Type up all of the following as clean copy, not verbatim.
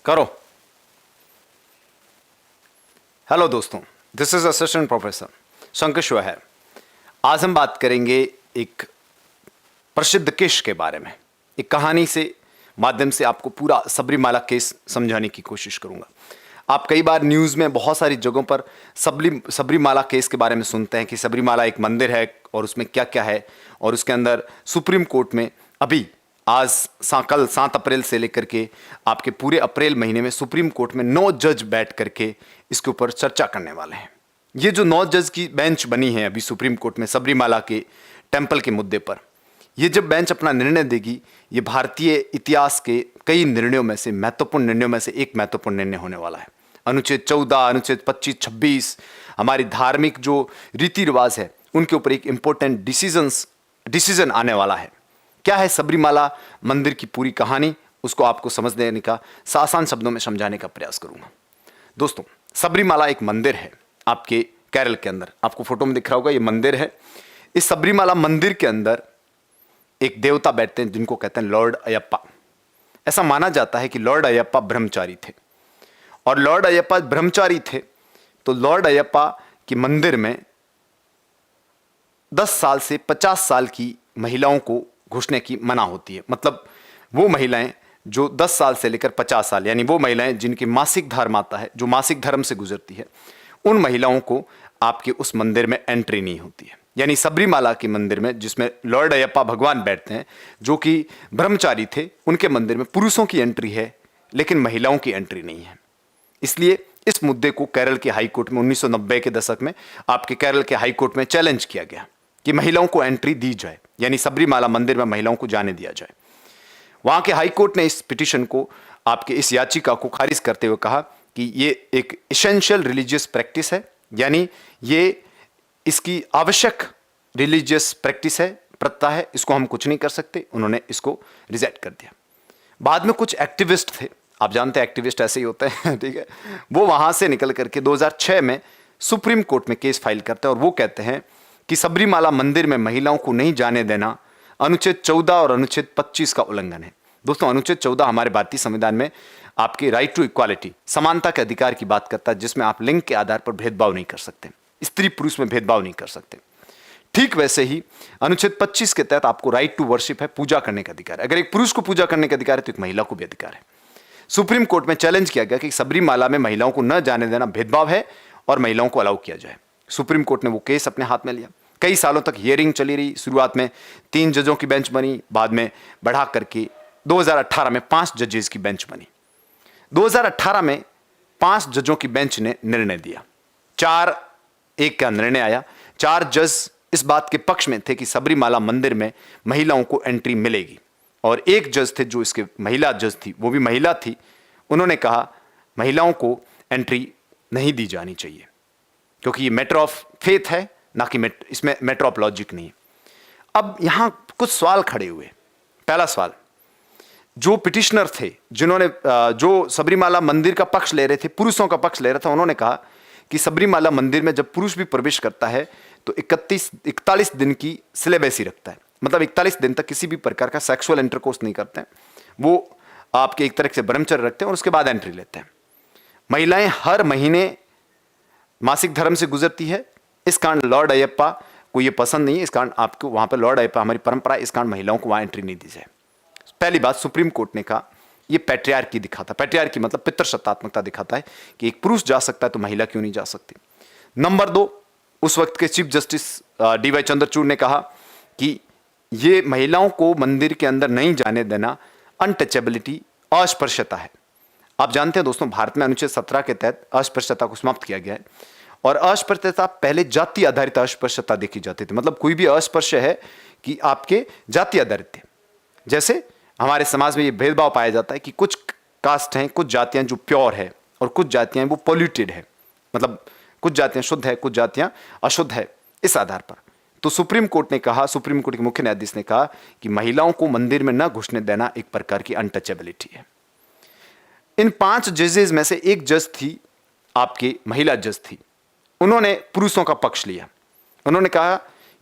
करो। हेलो दोस्तों, this is assistant professor Shankar Shiva है। आज हम बात करेंगे एक प्रसिद्ध केस के बारे में। एक कहानी से माध्यम से आपको पूरा सबरीमाला केस समझाने की कोशिश करूंगा। आप कई बार न्यूज़ में बहुत सारी जगहों पर सबरीमाला केस के बारे में सुनते हैं कि सबरीमाला एक मंदिर है और उसमें क्या क्या है, और उसके अंदर सुप्रीम कोर्ट में अभी कल 7 अप्रैल से लेकर के आपके पूरे अप्रैल महीने में सुप्रीम कोर्ट में 9 जज बैठ करके इसके ऊपर चर्चा करने वाले हैं। ये जो 9 जज की बेंच बनी है अभी सुप्रीम कोर्ट में सबरीमाला के टेम्पल के मुद्दे पर, ये जब बेंच अपना निर्णय देगी, ये भारतीय इतिहास के कई निर्णयों में से महत्वपूर्ण निर्णयों में से एक महत्वपूर्ण निर्णय होने वाला है। अनुच्छेद 14, अनुच्छेद 25, 26 हमारी धार्मिक जो रीति रिवाज है उनके ऊपर एक इंपॉर्टेंट डिसीजन आने वाला है। क्या है सबरीमाला मंदिर की पूरी कहानी, उसको आपको समझ लेने का आसान शब्दों में समझाने का प्रयास करूंगा। दोस्तों, सबरीमाला एक मंदिर है आपके केरल के अंदर। आपको फोटो में दिख रहा होगा, ये मंदिर है। इस सबरीमाला मंदिर के अंदर एक देवता बैठते हैं जिनको कहते हैं लॉर्ड अयप्पा। ऐसा माना जाता है कि लॉर्ड अयप्पा ब्रह्मचारी थे, और लॉर्ड अयप्पा ब्रह्मचारी थे तो लॉर्ड अयप्पा के मंदिर में 10 साल से 50 साल की महिलाओं को घुसने की मना होती है। मतलब वो महिलाएं जो 10 साल से लेकर 50 साल, यानी वो महिलाएं जिनकी मासिक धर्म आता है, जो मासिक धर्म से गुजरती है, उन महिलाओं को आपके उस मंदिर में एंट्री नहीं होती है। यानी सबरीमाला के मंदिर में जिसमें लॉर्ड अयप्पा भगवान बैठते हैं, जो कि ब्रह्मचारी थे, उनके मंदिर में पुरुषों की एंट्री है लेकिन महिलाओं की एंट्री नहीं है। इसलिए इस मुद्दे को केरल के हाई कोर्ट में 1990 के दशक में आपके केरल के हाई कोर्ट में चैलेंज किया गया कि महिलाओं को एंट्री दी जाए, यानी सबरीमाला मंदिर में महिलाओं को जाने दिया जाए। वहां के हाई कोर्ट ने इस पिटीशन को, आपके इस याचिका को खारिज करते हुए कहा कि ये एक एसेंशियल रिलीजियस प्रैक्टिस है, यानी ये इसकी आवश्यक रिलीजियस प्रैक्टिस है, प्रथा है, इसको हम कुछ नहीं कर सकते। उन्होंने इसको रिजेक्ट कर दिया। बाद में कुछ एक्टिविस्ट थे, आप जानते हैं एक्टिविस्ट ऐसे ही होते हैं, ठीक है, वो वहां से निकल करके 2006 में सुप्रीम कोर्ट में केस फाइल करते हैं और वो कहते हैं कि सबरीमाला मंदिर में महिलाओं को नहीं जाने देना अनुच्छेद 14 और अनुच्छेद 25 का उल्लंघन है। दोस्तों, अनुच्छेद 14 हमारे भारतीय संविधान में आपके राइट टू इक्वालिटी, समानता के अधिकार की बात करता है, जिसमें आप लिंग के आधार पर भेदभाव नहीं कर सकते, स्त्री पुरुष में भेदभाव नहीं कर सकते। ठीक वैसे ही अनुच्छेद 25 के तहत आपको राइट टू वर्शिप है, पूजा करने का अधिकार है। अगर एक पुरुष को पूजा करने का अधिकार है तो एक महिला को भी अधिकार है। सुप्रीम कोर्ट में चैलेंज किया गया कि सबरीमाला में महिलाओं को न जाने देना भेदभाव है और महिलाओं को अलाउ किया जाए। सुप्रीम कोर्ट ने वो केस अपने हाथ में लिया। कई सालों तक हियरिंग चली रही। शुरुआत में 3 जजों की बेंच बनी, बाद में बढ़ा करके 2018 में 5 जजेस की बेंच बनी। 2018 में 5 जजों की बेंच ने निर्णय दिया। 4-1 का निर्णय आया। 4 जज इस बात के पक्ष में थे कि सबरीमाला मंदिर में महिलाओं को एंट्री मिलेगी, और 1 जज थे जो इसके महिला जज थी, वो भी महिला थी। उन्होंने कहा महिलाओं को एंट्री नहीं दी जानी चाहिए क्योंकि ये मैटर ऑफ फेथ है, ना कि इसमें मैटर ऑफ लॉजिक नहीं। अब यहां कुछ सवाल खड़े हुए। पहला सवाल, जो पिटिशनर थे, जिन्होंने जो सबरीमाला मंदिर का पक्ष ले रहे थे, पुरुषों का पक्ष ले रहा था, उन्होंने कहा कि सबरीमाला मंदिर में जब पुरुष भी प्रवेश करता है तो 41 दिन की सिलेबस ही रखता है। मतलब 41 दिन तक किसी भी प्रकार का सेक्सुअल इंटरकोर्स नहीं करते हैं, वो आपके एक तरह से ब्रह्मचर्य रखते हैं और उसके बाद एंट्री लेते हैं। महिलाएं हर महीने मासिक धर्म से गुजरती है। इस कारण लॉर्ड अयप्पा को ये पसंद नहीं है, इस कारण आपको वहां पर लॉर्ड अयप्पा हमारी परंपरा, इस कारण महिलाओं को वहां एंट्री नहीं दी जाए। पहली बात, सुप्रीम कोर्ट ने कहा ये पैट्रियार्की दिखाता। पैट्रियार्की मतलब पितृसत्तात्मकता दिखाता है कि एक पुरुष जा सकता है तो महिला क्यों नहीं जा सकती। नंबर 2, उस वक्त के चीफ जस्टिस DY चंद्रचूड़ ने कहा कि ये महिलाओं को मंदिर के अंदर नहीं जाने देना अनटचेबिलिटी, अस्पृश्यता है। आप जानते हैं दोस्तों, भारत में अनुच्छेद 17 के तहत अस्पृश्यता को समाप्त किया गया है, और अस्पृश्यता पहले जाति आधारित अस्पृश्यता देखी जाती थी। मतलब कोई भी अस्पृश्य है कि आपके जाति आधारित थे। जैसे हमारे समाज में ये भेदभाव पाया जाता है कि कुछ कास्ट हैं, कुछ जातियां जो प्योर है और कुछ जातियां वो पॉल्यूटेड है, मतलब कुछ जातियां शुद्ध है, कुछ जातियां अशुद्ध है, इस आधार पर। तो सुप्रीम कोर्ट ने कहा, सुप्रीम कोर्ट के मुख्य न्यायाधीश ने कहा कि महिलाओं को मंदिर में न घुसने देना एक प्रकार की अनटचेबिलिटी है। इन 5 जजेस में से एक जज थी, आपकी महिला जज थी। उन्होंने पुरुषों का पक्ष लिया। उन्होंने कहा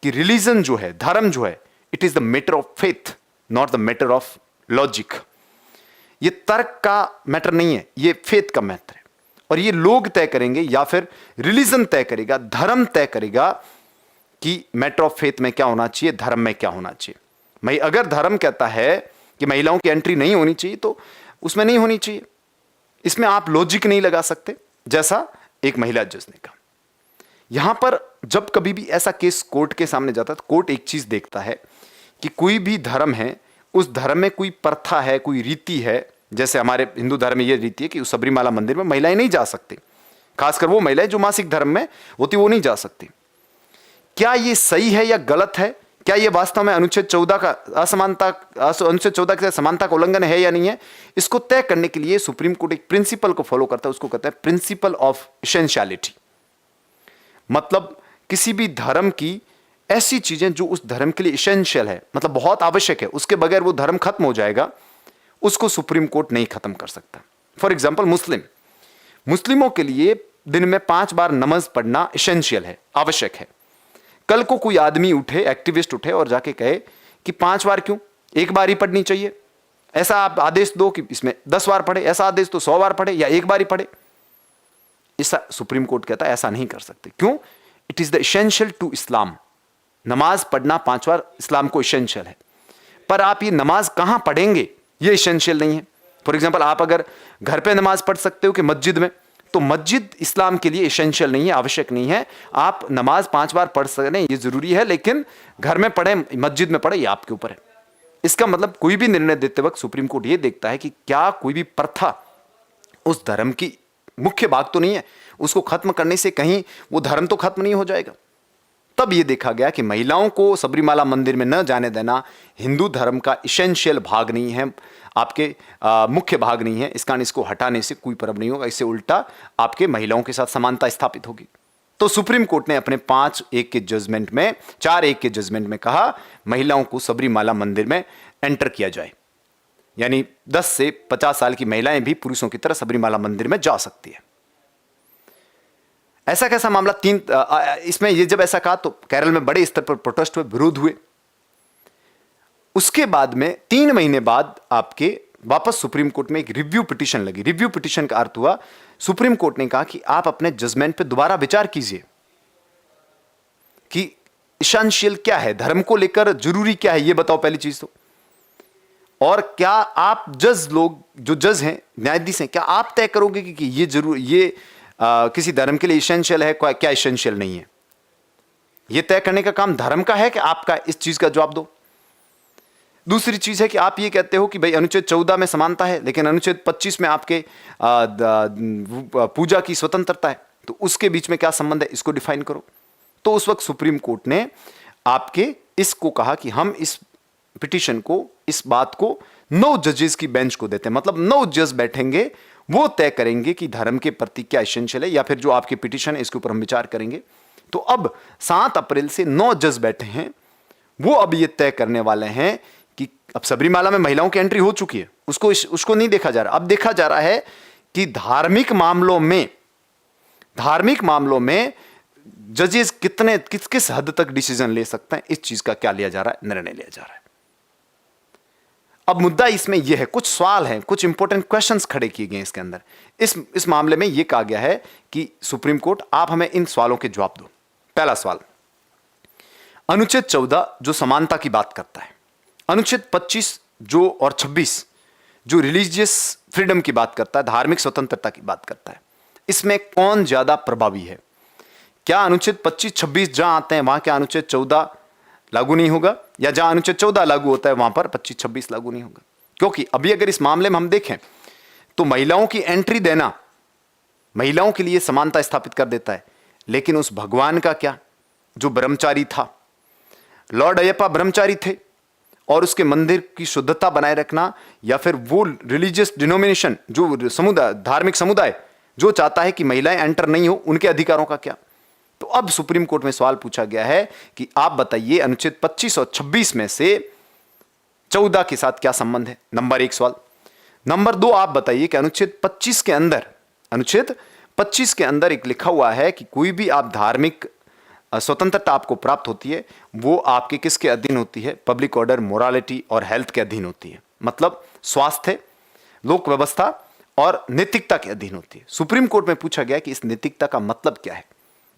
कि रिलीजन जो है, धर्म जो है, it is the matter of faith, not the matter of logic. ये तर्क का मैटर नहीं है, ये फेथ का मैटर है। और ये लोग तय करेंगे या फिर रिलीजन तय करेगा, धर्म तय करेगा कि मैटर ऑफ फेथ में क्या होना चाहिए, धर्म में क्या होना चाहिए। मैं अगर धर्म कहता है कि महिलाओं की एंट्री नहीं होनी चाहिए तो उसमें नहीं होनी चाहिए। इसमें आप लॉजिक नहीं लगा सकते, जैसा एक महिला जज ने कहा। यहां पर जब कभी भी ऐसा केस कोर्ट के सामने जाता है तो कोर्ट एक चीज देखता है कि कोई भी धर्म है, उस धर्म में कोई प्रथा है, कोई रीति है। जैसे हमारे हिंदू धर्म में यह रीति है कि उस सबरीमाला मंदिर में महिलाएं नहीं जा सकती, खासकर वो महिलाएं जो मासिक धर्म में होती वो नहीं जा सकती। क्या ये सही है या गलत है? क्या ये वास्तव में अनुच्छेद 14 का अनुच्छेद 14 के समानता का उल्लंघन है या नहीं है? इसको तय करने के लिए सुप्रीम कोर्ट एक प्रिंसिपल को फॉलो करता है, उसको कहता है प्रिंसिपल ऑफ एसेंशियलिटी। मतलब किसी भी धर्म की ऐसी चीजें जो उस धर्म के लिए एसेंशियल है, मतलब बहुत आवश्यक है, उसके बगैर वो धर्म खत्म हो जाएगा, उसको सुप्रीम कोर्ट नहीं खत्म कर सकता। फॉर एग्जाम्पल मुस्लिमों के लिए दिन में 5 बार नमाज पढ़ना एसेंशियल है, आवश्यक है। कल को कोई आदमी उठे, एक्टिविस्ट उठे और जाके कहे कि 5 बार क्यों, 1 बार ही पढ़नी चाहिए, ऐसा आप आदेश दो कि इसमें 10 बार पढ़े, ऐसा आदेश तो 100 बार पढ़े या 1 बार ही पढ़े। ऐसा सुप्रीम कोर्ट कहता है ऐसा नहीं कर सकते। क्यों? It is the essential to Islam. नमाज पढ़ना 5 बार इस्लाम को एसेंशियल है, पर आप ये नमाज कहां पढ़ेंगे ये एसेंशियल नहीं है। फॉर एग्जाम्पल आप अगर घर पे नमाज पढ़ सकते हो कि मस्जिद में, तो मस्जिद इस्लाम के लिए एसेंशियल नहीं है, आवश्यक नहीं है। आप नमाज 5 बार पढ़ सकते हैं, ये जरूरी है, लेकिन घर में पढ़े, मस्जिद में पढ़े, ये आपके ऊपर है। इसका मतलब कोई भी निर्णय देते वक्त सुप्रीम कोर्ट ये देखता है कि क्या कोई भी प्रथा उस धर्म की मुख्य भाग तो नहीं है, उसको खत्म करने से कहीं वो धर्म तो खत्म नहीं हो जाएगा। तब ये देखा गया कि महिलाओं को सबरीमाला मंदिर में न जाने देना हिंदू धर्म का एसेंशियल भाग नहीं है, आपके मुख्य भाग नहीं है। इस कारण इसको हटाने से कोई परब नहीं होगा, इससे उल्टा आपके महिलाओं के साथ समानता स्थापित होगी। तो सुप्रीम कोर्ट ने अपने 4-1 के जजमेंट में कहा महिलाओं को सबरीमाला मंदिर में एंटर किया जाए, यानी 10 से 50 साल की महिलाएं भी पुरुषों की तरह सबरीमाला मंदिर में जा सकती है। ऐसा कैसा मामला इसमें ये जब ऐसा कहा तो केरल में बड़े स्तर पर प्रोटेस्ट हुए, विरोध हुए। उसके बाद में 3 महीने बाद आपके वापस सुप्रीम कोर्ट में एक रिव्यू पिटीशन लगी। रिव्यू पिटीशन का अर्थ हुआ सुप्रीम कोर्ट ने कहा कि आप अपने जजमेंट पे दोबारा विचार कीजिए कि एसेंशियल क्या है, धर्म को लेकर जरूरी क्या है, ये बताओ पहली चीज तो। और क्या आप जो जज हैं, न्यायाधीश हैं, क्या आप तय करोगे कि ये किसी धर्म के लिए एसेंशियल है, क्या एसेंशियल नहीं है? यह तय करने का काम धर्म का है कि आपका? इस चीज का जवाब दो। दूसरी चीज है कि आप ये कहते हो कि भाई अनुच्छेद 14 में समानता है, लेकिन अनुच्छेद 25 में आपके पूजा की स्वतंत्रता है, तो उसके बीच में क्या संबंध है, इसको डिफाइन करो। तो उस वक्त सुप्रीम कोर्ट ने आपके इसको कहा कि हम इस पिटीशन को, इस बात को 9 जजेस की बेंच को देते हैं। मतलब 9 जज बैठेंगे, वो तय करेंगे कि धर्म के प्रति क्या एसेंशियल है, या फिर जो आपकी पिटीशन है इसके ऊपर हम विचार करेंगे। तो अब 7 अप्रैल से 9 जज बैठे हैं, वो अब ये तय करने वाले हैं कि अब सबरीमाला में महिलाओं की एंट्री हो चुकी है, उसको नहीं देखा जा रहा। अब देखा जा रहा है कि धार्मिक मामलों में जजेस किस हद तक डिसीजन ले सकते हैं, इस चीज का क्या लिया जा रहा है, निर्णय लिया जा रहा है। अब मुद्दा इसमें यह है, कुछ सवाल हैं, कुछ इंपॉर्टेंट क्वेश्चंस खड़े किए गए इसके अंदर। इस मामले में यह कहा गया है कि सुप्रीम कोर्ट आप हमें इन सवालों के जवाब दो। पहला सवाल, अनुच्छेद 14 जो समानता की बात करता है, अनुच्छेद 25 और 26 जो रिलीजियस फ्रीडम की बात करता है, धार्मिक स्वतंत्रता की बात करता है, इसमें कौन ज्यादा प्रभावी है? क्या अनुच्छेद 25-26 जहां आते हैं वहां क्या अनुच्छेद 14 लागू नहीं होगा, या जहां अनुच्छेद 14 लागू होता है वहां पर 25-26 लागू नहीं होगा? क्योंकि अभी अगर इस मामले में हम देखें तो महिलाओं की एंट्री देना महिलाओं के लिए समानता स्थापित कर देता है, लेकिन उस भगवान का क्या जो ब्रह्मचारी था? लॉर्ड अयप्पा ब्रह्मचारी थे, और उसके मंदिर की शुद्धता बनाए रखना, या फिर वो रिलीजियस डिनोमिनेशन जो समुदाय, धार्मिक समुदाय जो चाहता है कि महिलाएं एंटर नहीं हो, उनके अधिकारों का क्या? तो अब सुप्रीम कोर्ट में सवाल पूछा गया है कि आप बताइए अनुच्छेद 25 और 26 में से 14 के साथ क्या संबंध है? नंबर 1 सवाल। नंबर 2, आप बताइए कि अनुच्छेद 25 के अंदर एक लिखा हुआ है कि कोई भी आप धार्मिक स्वतंत्रता आपको प्राप्त होती है, वो आपके किसके अधीन होती है? पब्लिक ऑर्डर, मोरालिटी और हेल्थ के अधीन होती है। मतलब स्वास्थ्य, लोक व्यवस्था और नैतिकता के अधीन होती है। सुप्रीम कोर्ट में पूछा गया कि इस नैतिकता का मतलब क्या है।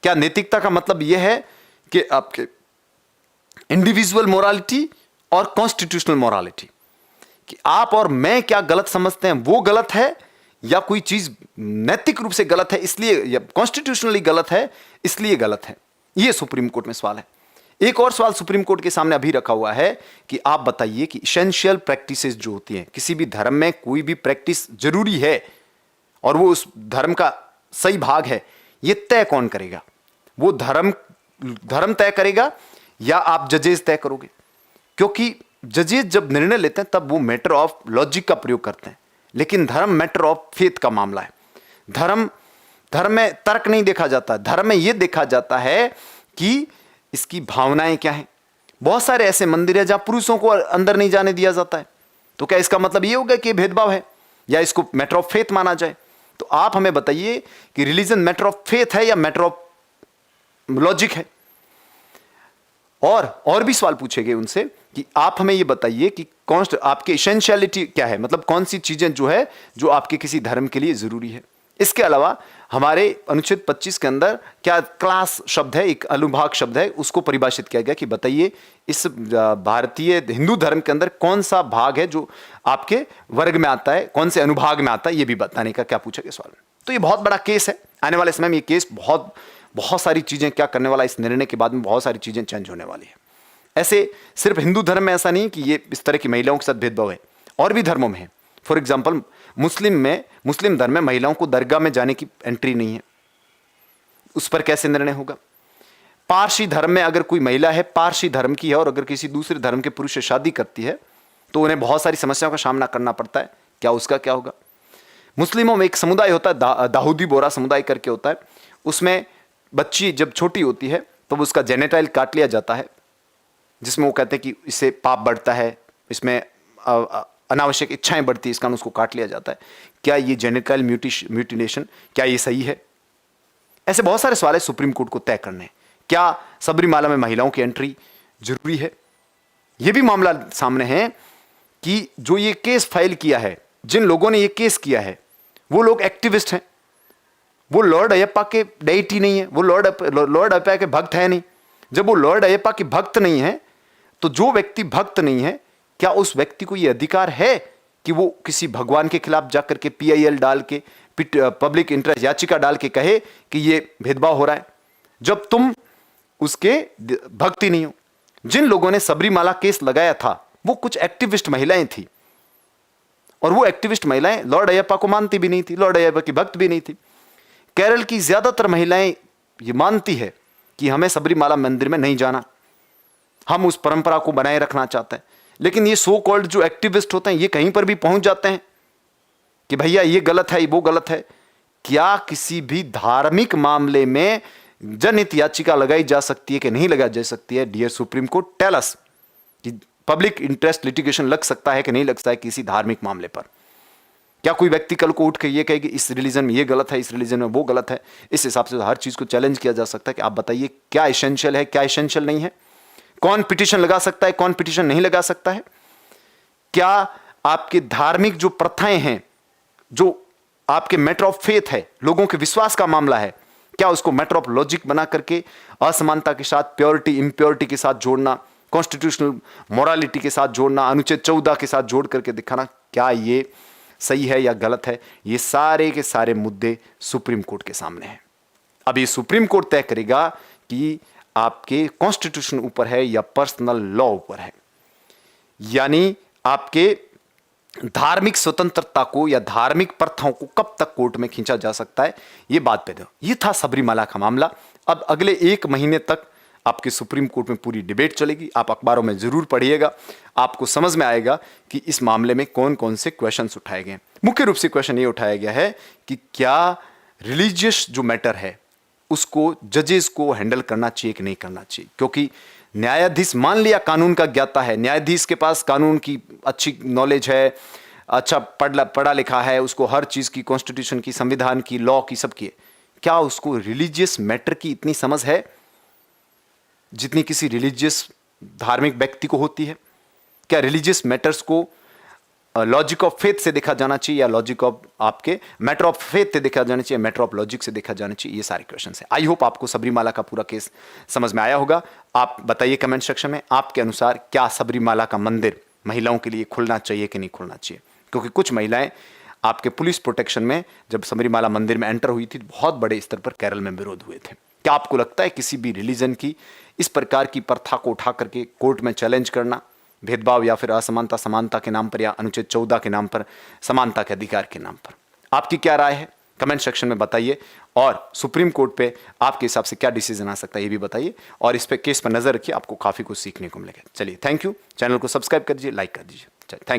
क्या नैतिकता का मतलब यह है कि आपके इंडिविजुअल मोरालिटी और कॉन्स्टिट्यूशनल मोरालिटी, कि आप और मैं क्या गलत समझते हैं वो गलत है, या कोई चीज नैतिक रूप से गलत है इसलिए, या कॉन्स्टिट्यूशनली गलत है इसलिए गलत है। यह सुप्रीम कोर्ट में सवाल है। एक और सवाल सुप्रीम कोर्ट के सामने अभी रखा हुआ है कि आप बताइए कि इसेंशियल प्रैक्टिसेस जो होती हैं, किसी भी धर्म में कोई भी प्रैक्टिस जरूरी है और वो उस धर्म का सही भाग है, ये तय कौन करेगा? वो धर्म तय करेगा या आप जजेस तय करोगे? क्योंकि जजेस जब निर्णय लेते हैं तब वो मैटर ऑफ लॉजिक का प्रयोग करते हैं, लेकिन धर्म मैटर ऑफ फेथ का मामला है। धर्म में तर्क नहीं देखा जाता, धर्म में यह देखा जाता है कि इसकी भावनाएं क्या हैं। बहुत सारे ऐसे मंदिर हैं जहां पुरुषों को अंदर नहीं जाने दिया जाता है, तो क्या इसका मतलब यह होगा कि भेदभाव है या इसको मैटर ऑफ फेथ माना जाए? तो आप हमें बताइए कि रिलीजन मैटर ऑफ फेथ है या मैटर ऑफ लॉजिक है? और भी सवाल पूछे गए उनसे कि आप हमें यह बताइए कि आपके इसेंशियलिटी क्या है, मतलब कौन सी चीजें जो है जो आपके किसी धर्म के लिए जरूरी है। इसके अलावा हमारे अनुच्छेद 25 के अंदर क्या क्लास शब्द है, एक अनुभाग शब्द है, उसको परिभाषित किया गया कि बताइए इस भारतीय हिंदू धर्म के अंदर कौन सा भाग है जो आपके वर्ग में आता है, कौन से अनुभाग में आता है, ये भी बताने का क्या पूछा गया सवाल। तो ये बहुत बड़ा केस है। आने वाले समय में ये केस बहुत सारी चीजें क्या करने वाला, इस निर्णय के बाद में बहुत सारी चीजें चेंज होने वाली है। ऐसे सिर्फ हिंदू धर्म में ऐसा नहीं कि ये इस तरह की महिलाओं के साथ भेदभाव है, और भी धर्मों में है। फॉर एग्जाम्पल मुस्लिम धर्म में महिलाओं को दरगाह में जाने की एंट्री नहीं है, उस पर कैसे निर्णय होगा? पारसी धर्म में अगर कोई महिला है, पारसी धर्म की है, और अगर किसी दूसरे धर्म के पुरुष से शादी करती है तो उन्हें बहुत सारी समस्याओं का सामना करना पड़ता है, क्या उसका क्या होगा? मुस्लिमों में एक समुदाय होता है, दाऊदी बोरा समुदाय करके होता है, उसमें बच्ची जब छोटी होती है तो उसका जेनेटाइल काट लिया जाता है, जिसमें वो कहते हैं कि इससे पाप बढ़ता है, इसमें अनावश्यक इच्छाएं बढ़ती है, इस कारण उसको काट लिया जाता है। क्या ये जेनेटाइल म्यूटिलेशन क्या ये सही है? ऐसे बहुत सारे सवाल है सुप्रीम कोर्ट को तय करने। क्या सबरीमाला में महिलाओं की एंट्री जरूरी है? यह भी मामला सामने है कि जो ये केस फाइल किया है, जिन लोगों ने ये केस किया है वो लोग एक्टिविस्ट हैं, वो लॉर्ड अयप्पा के डेइटी नहीं है, वो लॉर्ड अयप्पा के भक्त है नहीं। जब वो लॉर्ड अयप्पा के भक्त नहीं है तो जो व्यक्ति भक्त नहीं है, क्या उस व्यक्ति को यह अधिकार है कि वो किसी भगवान के खिलाफ जाकर के PIL डाल के, पब्लिक इंटरेस्ट याचिका डाल के कहे कि ये भेदभाव हो रहा है, जब तुम उसके भक्त ही नहीं हो? जिन लोगों ने सबरीमाला केस लगाया था वो कुछ एक्टिविस्ट महिलाएं थी, और वो एक्टिविस्ट महिलाएं लॉर्ड अयप्पा को मानती भी नहीं थी, लॉर्ड अयप्पा की भक्त भी नहीं थी। केरल की ज्यादातर महिलाएं ये मानती है कि हमें सबरीमाला मंदिर में नहीं जाना, हम उस परंपरा को बनाए रखना चाहते हैं। लेकिन ये सो कॉल्ड जो एक्टिविस्ट होते हैं ये कहीं पर भी पहुंच जाते हैं कि भैया ये गलत है, वो गलत है। क्या किसी भी धार्मिक मामले में जनहित याचिका लगाई जा सकती है कि नहीं लगाई जा सकती है? Dear Supreme Court, tell us कि पब्लिक इंटरेस्ट लिटिगेशन लग सकता है कि नहीं लग सकता है किसी धार्मिक मामले पर? क्या कोई व्यक्ति कल को उठ के ये कहे कि इस रिलीजन में ये गलत है, इस रिलीजन में वो गलत है? इस हिसाब से हर चीज को चैलेंज किया जा सकता है कि आप बताइए क्या एसेंशियल है, क्या एसेंशियल नहीं है? कौन पिटीशन लगा सकता है, कौन पिटीशन नहीं लगा सकता है? क्या आपके धार्मिक जो प्रथाएं हैं, जो आपके मैटर ऑफ फेथ है, लोगों के विश्वास का मामला है, क्या उसको मैटर ऑफ लॉजिक बना करके असमानता के साथ, प्योरिटी इंप्योरिटी के साथ जोड़ना, कॉन्स्टिट्यूशनल मोरालिटी के साथ जोड़ना, अनुच्छेद 14 के साथ जोड़ करके दिखाना, क्या ये सही है या गलत है? ये सारे के सारे मुद्दे सुप्रीम कोर्ट के सामने हैं। अब ये सुप्रीम कोर्ट तय करेगा कि आपके कॉन्स्टिट्यूशन ऊपर है या पर्सनल लॉ ऊपर है, यानी आपके धार्मिक स्वतंत्रता को या धार्मिक प्रथाओं को कब तक कोर्ट में खींचा जा सकता है, ये बात पे दो। ये था सबरीमाला का मामला। अब अगले 1 महीने तक आपके सुप्रीम कोर्ट में पूरी डिबेट चलेगी। आप अखबारों में जरूर पढ़िएगा, आपको समझ में आएगा कि इस मामले में कौन कौन से क्वेश्चंस उठाए गए। मुख्य रूप से क्वेश्चन ये उठाया गया है कि क्या रिलीजियस जो मैटर है उसको जजेस को हैंडल करना चाहिए कि नहीं करना चाहिए? क्योंकि न्यायाधीश मान लिया कानून का ज्ञाता है, न्यायाधीश के पास कानून की अच्छी नॉलेज है, अच्छा पढ़ा लिखा है, उसको हर चीज की, कॉन्स्टिट्यूशन की, संविधान की, लॉ की, सब की, क्या उसको रिलीजियस मैटर की इतनी समझ है जितनी किसी रिलीजियस धार्मिक व्यक्ति को होती है? क्या रिलीजियस मैटर्स को लॉजिक ऑफ फेथ से देखा जाना चाहिए या लॉजिक ऑफ आपके मैटर ऑफ फेथ से देखा जाना चाहिए, मैटर ऑफ लॉजिक से देखा जाना चाहिए, ये सारे क्वेश्चन है। आई होप आपको सबरीमाला का पूरा केस समझ में आया होगा। आप बताइए कमेंट सेक्शन में आपके अनुसार क्या सबरीमाला का मंदिर महिलाओं के लिए खुलना चाहिए कि नहीं खुलना चाहिए, क्योंकि कुछ महिलाएं आपके पुलिस प्रोटेक्शन में जब सबरीमाला मंदिर में एंटर हुई थी बहुत बड़े स्तर पर केरल में विरोध हुए थे। क्या आपको लगता है किसी भी रिलीजन की इस प्रकार की प्रथा को उठा करके कोर्ट में चैलेंज करना भेदभाव या फिर असमानता समानता के नाम पर या अनुच्छेद 14 के नाम पर समानता के अधिकार के नाम पर, आपकी क्या राय है कमेंट सेक्शन में बताइए। और सुप्रीम कोर्ट पे आपके हिसाब से क्या डिसीजन आ सकता है ये भी बताइए, और इस पे केस पर नजर रखिए, आपको काफी कुछ सीखने को मिलेगा। चलिए थैंक यू, चैनल को सब्सक्राइब कर दीजिए, लाइक कर दीजिए। Thank you.